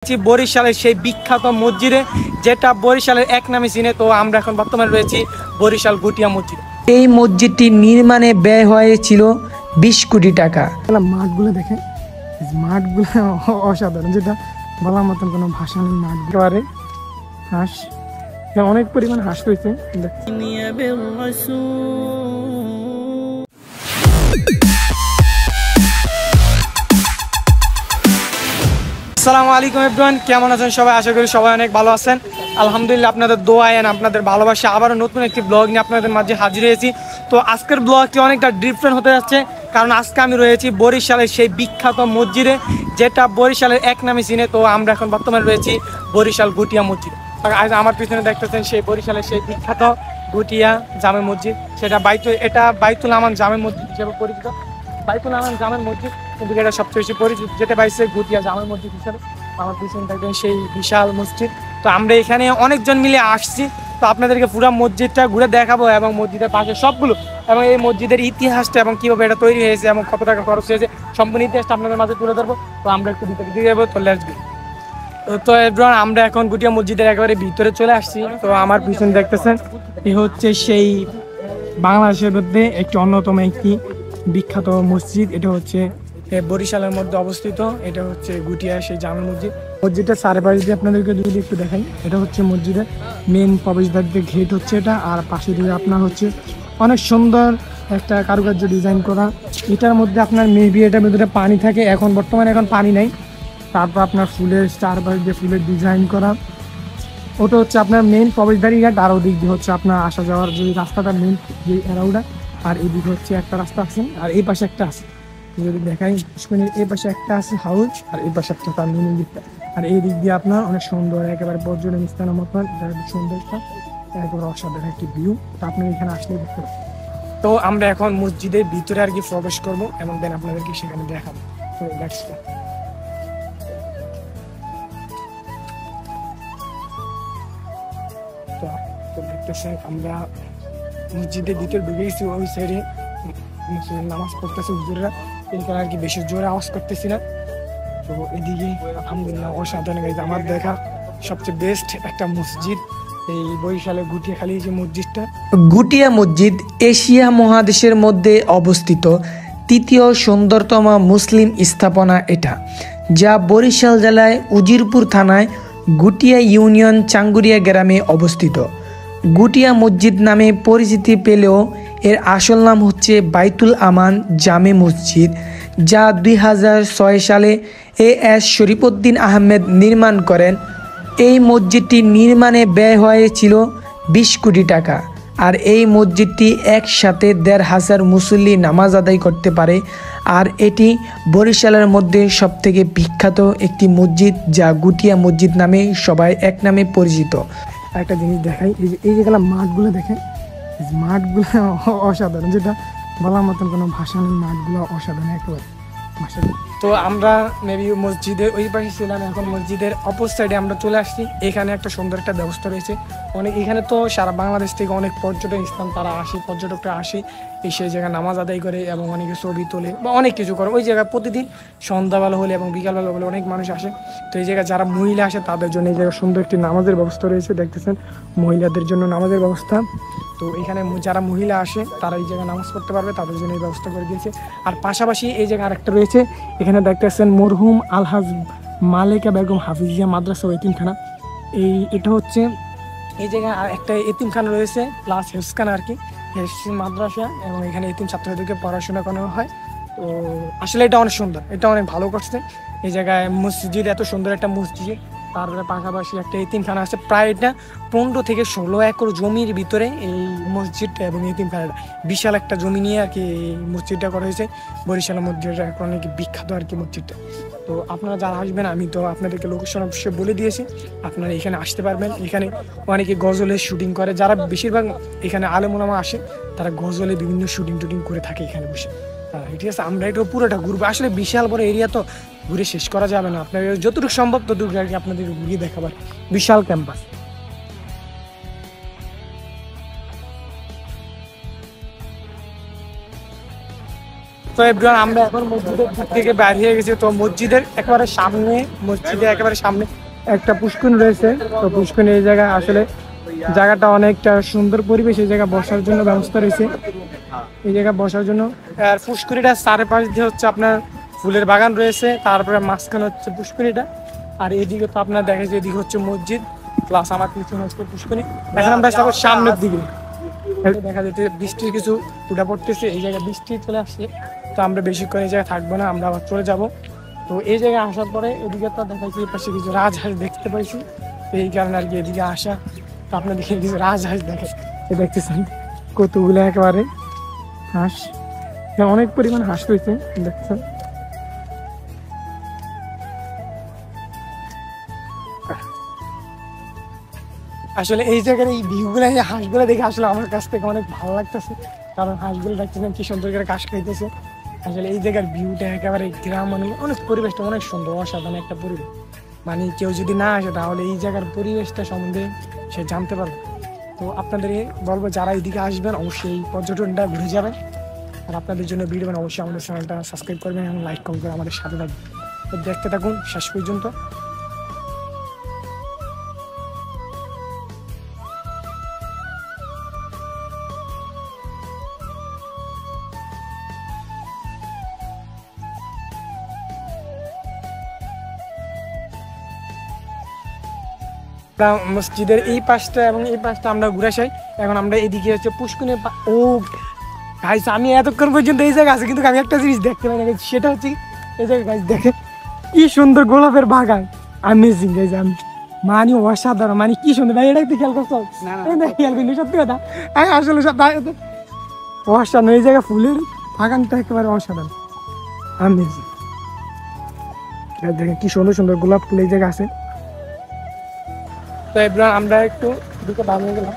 বরিশালের সেই বিখ্যাত মসজিদে, যেটা বরিশালের এক নামে চিনে। তো আমরা এখন বর্তমানে রয়েছি বরিশাল গুটিয়া মসজিদ। এই মসজিদটি নির্মাণে ব্যয় হয়েছিল 20 কোটি টাকা। মাঠগুলো দেখে, মাঠগুলো অসাধারণ, যেটা বলার মতন কোনো ভাষা নেই। মাঠগুলো হাঁস, অনেক পরিমাণ হাঁস রয়েছে। আসসালামু আলাইকুম এভরিওয়ান, কেমন আছেন সবাই? আশা করি সবাই অনেক ভালো আছেন। আলহামদুলিল্লাহ, আপনাদের দোয়া এন্ড আপনাদের ভালোবাসা আবারও নতুন একটি ব্লগ নিয়ে আপনাদের মাঝে হাজির হয়েছি। তো আজকের ব্লগটি অনেকটা ডিফারেন্ট হতে যাচ্ছে, কারণ আজকে আমি রয়েছি বরিশালের সেই বিখ্যাত মসজিদে, যেটা বরিশালের এক নামে চিনে। তো আমরা এখন বর্তমানে রয়েছি বরিশাল গুটিয়া মসজিদ। আজ আমার পিছনে দেখতেছেন সেই বরিশালের সেই বিখ্যাত গুটিয়া জামে মসজিদ। সেটা এটা বাইতুল আমান জামে মসজিদ হিসেবে পরিচিত। বাইতুল আমান জামে মসজিদ কিন্তু এটা সবচেয়ে বেশি পরিচিত, যেটা বাইছে গুটিয়া জামে মসজিদ হিসেবে। আমার পিছনে থাকবেন সেই বিশাল মসজিদ। তো আমরা এখানে অনেকজন মিলে আসছি, তো আপনাদেরকে পুরো মসজিদটা ঘুরে দেখাবো এবং মসজিদের পাশে সবগুলো, এবং এই মসজিদের ইতিহাসটা এবং কীভাবে এটা তৈরি হয়েছে এবং কত টাকা খরচ হয়েছে সম্পূর্ণ ইতিহাসটা আপনাদের মাঝে তুলে ধরবো। তো আমরা একটু ভিতরে দিয়ে যাবো, তো লেটস গো। তো এভরিওয়ান, আমরা এখন গুটিয়া মসজিদের একেবারে ভিতরে চলে আসছি। তো আমার পিছনে দেখতেছেন এই হচ্ছে সেই বাংলাদেশের মধ্যে একটি অন্যতম একটি বিখ্যাত মসজিদ। এটা হচ্ছে বরিশালের মধ্যে অবস্থিত। এটা হচ্ছে গুটিয়া সেই জামে মসজিদ। মসজিদটা চারপাশ দিয়ে আপনাদেরকে যদি একটু দেখাই, এটা হচ্ছে মসজিদের মেন প্রবেশদ্বার দিয়ে গেট হচ্ছে এটা। আর পাশে দিয়ে আপনার হচ্ছে অনেক সুন্দর একটা কারুকার্য ডিজাইন করা। এটার মধ্যে আপনার মেবি এটার ভিতরে পানি থাকে, এখন বর্তমানে এখন পানি নেই। তারপর আপনার ফুলের চারপাশ দিয়ে ফুলের ডিজাইন করা। ওটা হচ্ছে আপনার মেন প্রবেশদ্বারই গেট। আর ওদিক দিয়ে হচ্ছে আপনার আসা যাওয়ার যে রাস্তাটা মেন, যে এরাউটা। আর এদিকে হচ্ছে একটা রাস্তা আছে, আর এই পাশে একটা আছে। যদি দেখাই, এই পাশে একটা আছে হাউস, আর এই পাশে একটা তার মেন দিকটা। আর এই দিক দিয়ে আপনার অনেক সুন্দর একেবারে পর্যটন স্থানের মতন সৌন্দর্যটা একেবারে অসাধারণ একটি ভিউ। তো আপনি এখানে আসলে দেখতে পাবেন। তো আমরা এখন মসজিদের ভিতরে আর কি প্রবেশ করবো এবং দেন আপনাদেরকে সেখানে দেখাবো। তো লেটস গো। তো দেখতেছেন আমরা মসজিদের ভিতরে ঢুকে গেছি। ওই সাইডে নামাজ পড়তেছে হুজুররা, এখানে আর কি বেশি জোরে আওয়াজ করতেছি না। তো এদিকে আলহামদুলিল্লাহ অসাধারণ, আমার দেখা সবচেয়ে বেস্ট একটা মসজিদ এই বরিশালের গুটিয়াখালী যে মসজিদটা। গুটিয়া মসজিদ এশিয়া মহাদেশের মধ্যে অবস্থিত তৃতীয় সুন্দরতম মুসলিম স্থাপনা এটা, যা বরিশাল জেলায় উজিরপুর থানায় গুটিয়া ইউনিয়ন চাঙ্গুরিয়া গ্রামে অবস্থিত। গুটিয়া মসজিদ নামে পরিচিতি পেলেও এর আসল নাম হচ্ছে বাইতুল আমান জামে মসজিদ, যা 2006 সালে এস শরীফউদ্দিন আহমেদ নির্মাণ করেন। এই মসজিদটি নির্মাণে ব্যয় হয়েছিল 20 কোটি টাকা। আর এই মসজিদটি একসাথে 1,500 মুসল্লি নামাজ আদায় করতে পারে। আর এটি বরিশালের মধ্যে সবথেকে বিখ্যাত একটি মসজিদ, যা গুটিয়া মসজিদ নামে সবাই এক নামে পরিচিত। একটা জিনিস দেখাই, এই যেগুলো মাঠগুলো দেখেন, মাঠগুলো অসাধারণ, যেটা বলার মতন কোনো ভাষা নেই। মাঠগুলো অসাধারণ একেবারে। তো আমরা মেবি মসজিদের ওই পাশে ছিলাম, এখন মসজিদের অপর সাইডে আমরা চলে আসছি। এখানে একটা সুন্দর একটা ব্যবস্থা রয়েছে। এখানে তো সারা বাংলাদেশ থেকে অনেক পর্যটন স্থান তারা আসে, পর্যটকরা আসে, এই সেই জায়গায় নামাজ আদায় করে এবং অনেকে ছবি তোলে বা অনেক কিছু করে। ওই জায়গায় প্রতিদিন সন্ধ্যাবেলা হলে এবং বিকালবেলা হলে অনেক মানুষ আসে। তো এই জায়গায় যারা মহিলা আসে তাদের জন্য এই জায়গায় সুন্দর একটি নামাজের ব্যবস্থা রয়েছে। দেখতেছেন মহিলাদের জন্য নামাজের ব্যবস্থা। তো এখানে যারা মহিলা আসে তারা এই জায়গায় নামাজ পড়তে পারবে, তাদের জন্য এই ব্যবস্থা করে দিয়েছে। আর পাশাপাশি এই জায়গায় আরেকটা রয়েছে, এখানে দেখতেছেন মরহুম আলহাজ মালেকা বেগম হাফিজিয়া মাদ্রাসা ও এতিমখানা। এটা হচ্ছে এই জায়গায় একটা এতিমখানা রয়েছে প্লাস হেফজখানা আর কি, মাদ্রাসা, এবং এখানে এতিম ছাত্রদেরকে পড়াশোনা করানো হয়। তো আসলে এটা অনেক সুন্দর, এটা অনেক ভালো করছে। এই জায়গায় মসজিদ, এত সুন্দর একটা মসজিদ, তারপরে পাশাপাশি একটা এতিমখানা আছে। প্রায় এটা 15 থেকে 16 একর জমির ভিতরে এই মসজিদটা এবং এতিমখানাটা, বিশাল একটা জমি নিয়ে আর কি এই মসজিদটা করা হয়েছে। বরিশালের মধ্যে অনেক বিখ্যাত আর কি মসজিদটা। তো আপনারা যারা আসবেন, আমি তো আপনাদেরকে লোকেশন অবশ্যই বলে দিয়েছি, আপনারা এখানে আসতে পারবেন। এখানে অনেকে গজলের শুটিং করে, যারা বেশিরভাগ এখানে আলেম ওলামা আসে তারা গজলে বিভিন্ন শুটিং করে থাকে এখানে বসে। ঠিক আছে, আমরা এটা পুরোটা ঘুরবো। আসলে বিশাল বড় এরিয়া, তো ঘুরে শেষ করা যাবে না। আপনার যতটুকু সম্ভব ততটুকু আর কি আপনাদের ঘুরিয়ে দেখাবার, বিশাল ক্যাম্পাস। তো তো এভরিওয়ান আমরা এখন মসজিদের দিক থেকে বাইরে হয়ে গেছি। তো মসজিদের একেবারে সামনে একটা পুষ্করিণী রয়েছে। তো পুষ্করিণী এই জায়গায় আসলে জায়গাটা অনেকটা সুন্দর পরিবেশ, এই জায়গায় বসার জন্য ব্যবস্থা রয়েছে, এই জায়গায় বসার জন্য। আর পুষ্করিণীটার চারপাশ দিয়ে হচ্ছে আপনার ফুলের বাগান রয়েছে, তারপরে মাঝখানে হচ্ছে পুষ্করিণীটা। আর এদিকে তো আপনার দেখা যায় এদিকে হচ্ছে মসজিদ প্লাস আমার পিছনে হচ্ছে পুষ্করিণী। এখন আমরা যাবো সামনের দিকে, দেখা যাচ্ছে বৃষ্টির কিছু টুটা পড়তেছে, এই জায়গায় বৃষ্টি চলে আসছে। তো আমরা বেশিক্ষণ এই জায়গায় থাকবো না, আমরা আবার চলে যাব। তো এই জায়গায় আসার পরে এদিকে তো দেখা যাচ্ছে এই পাশে কিছু রাজহাঁস দেখতে পাইছি, তো এই কারণে আর কি এদিকে আসা। তো আপনাদের কিছু রাজহাঁস দেখতেছেন কতগুলো একেবারে হাঁস, অনেক পরিমাণ হাঁস রয়েছে দেখছেন। আসলে এই জায়গার এই ভিউগুলো, এই হাঁসগুলো দেখে আসলে আমার কাছ থেকে অনেক ভালো লাগতেছে, কারণ হাঁসগুলো দেখতেছেন কি সুন্দর করে ঘাস খাইতেছে। আসলে এই জায়গার ভিউটা একেবারে গ্রাম, মানে অনেক পরিবেশটা অনেক সুন্দর, অসাধারণ একটা পরিবেশ। মানে কেউ যদি না আসে তাহলে এই জায়গার পরিবেশটা সম্বন্ধে সে জানতে পারবে। তো আপনাদের বলবো যারা এইদিকে আসবেন অবশ্যই এই পর্যটনটা ঘুরে যাবেন। আর আপনাদের জন্য ভিডিও বানান, অবশ্যই আমাদের চ্যানেলটা সাবস্ক্রাইব করবেন এবং লাইক কমেন্ট করে আমাদের সাথে থাকবেন। তো দেখতে থাকুন শেষ পর্যন্ত। মসজিদের এই পাশটা এবং এই পাশটা আমরা ঘুরে আসি। এখন আমরা এদিকে হচ্ছে পুষ্করিণী। ও গাইস, আমি এতক্ষণ পর্যন্ত এই জায়গায় আছি কিন্তু আমি একটা জিনিস দেখতে পাই না, সেটা হচ্ছে এই জায়গায় গাইস দেখেন কি সুন্দর গোলাপের বাগান, আমেজিং গাইস, আমি মানে অসাধারণ, মানে কি সুন্দর ভাই। এটা একটু খেয়াল করছো? খেয়াল করিনি সত্যি কথা, আসলে সব অসাধারণ। এই জায়গায় ফুলের বাগানটা একেবারে অসাধারণ, আমেজিং। দেখেন কি সুন্দর সুন্দর গোলাপ ফুল এই জায়গায় আছে। তো এবার আমরা একটু দিকে বানিয়ে গেলাম।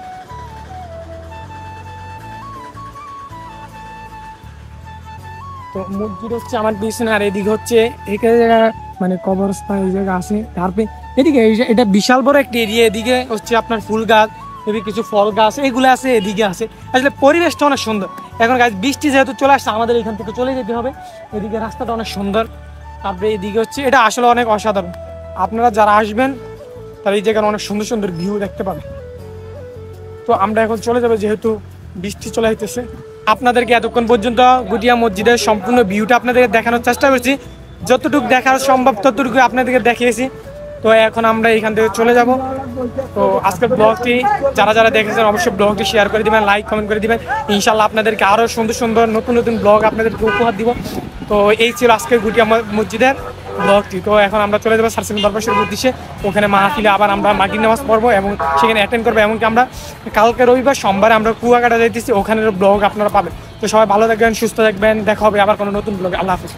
তো মসজিদ হচ্ছে আমার পিছনে, আর এদিকে হচ্ছে এখানে জায়গা মানে কবরস্থান এই জায়গা আছে। তারপরে এদিকে এটা বিশাল বড় একটা এরিয়া, এদিকে হচ্ছে আপনার ফুল গাছ, এদিকে কিছু ফল গাছ এগুলো আছে, এদিকে আছে। আসলে পরিবেশটা অনেক সুন্দর। এখন গাছ বৃষ্টি যেহেতু চলে আসছে, আমাদের এখান থেকে চলে যেতে হবে। এদিকে রাস্তাটা অনেক সুন্দর। তারপরে এদিকে হচ্ছে এটা আসলে অনেক অসাধারণ। আপনারা যারা আসবেন তাহলে এই জায়গার অনেক সুন্দর সুন্দর ভিউ দেখতে পাবেন। তো আমরা এখন চলে যাবো যেহেতু বৃষ্টি চলে আসতেছে। আপনাদেরকে এতক্ষণ পর্যন্ত গুটিয়া মসজিদের সম্পূর্ণ ভিউটা আপনাদেরকে দেখানোর চেষ্টা করছি, যতটুকু দেখার সম্ভব ততটুকু আপনাদেরকে দেখিয়েছি। তো এখন আমরা এখান থেকে চলে যাব। তো আজকের ব্লগটি যারা যারা দেখেছেন অবশ্যই ব্লগটি শেয়ার করে দিবেন, লাইক কমেন্ট করে দিবেন। ইনশাল্লাহ আপনাদেরকে আরও সুন্দর সুন্দর নতুন নতুন ব্লগ আপনাদেরকে উপহার দিব। তো এই ছিল আজকের গুটিয়া মসজিদের ব্লগটি। তো এখন আমরা চলে যাবো সার্সিং দরবারের উদ্দেশ্যে। ওখানে মাহফিলে আবার আমরা মাগরিব নামাজ পড়বো এবং সেখানে অ্যাটেন্ড করবো। এমনকি আমরা কালকে রবিবার সোমবারে আমরা কুয়াকাটা যাইতেছি, ওখানের ব্লগ আপনারা পাবেন। তো সবাই ভালো থাকবেন, সুস্থ থাকবেন, দেখা হবে আবার কোনো নতুন ব্লগে। আল্লাহ হাফিজ।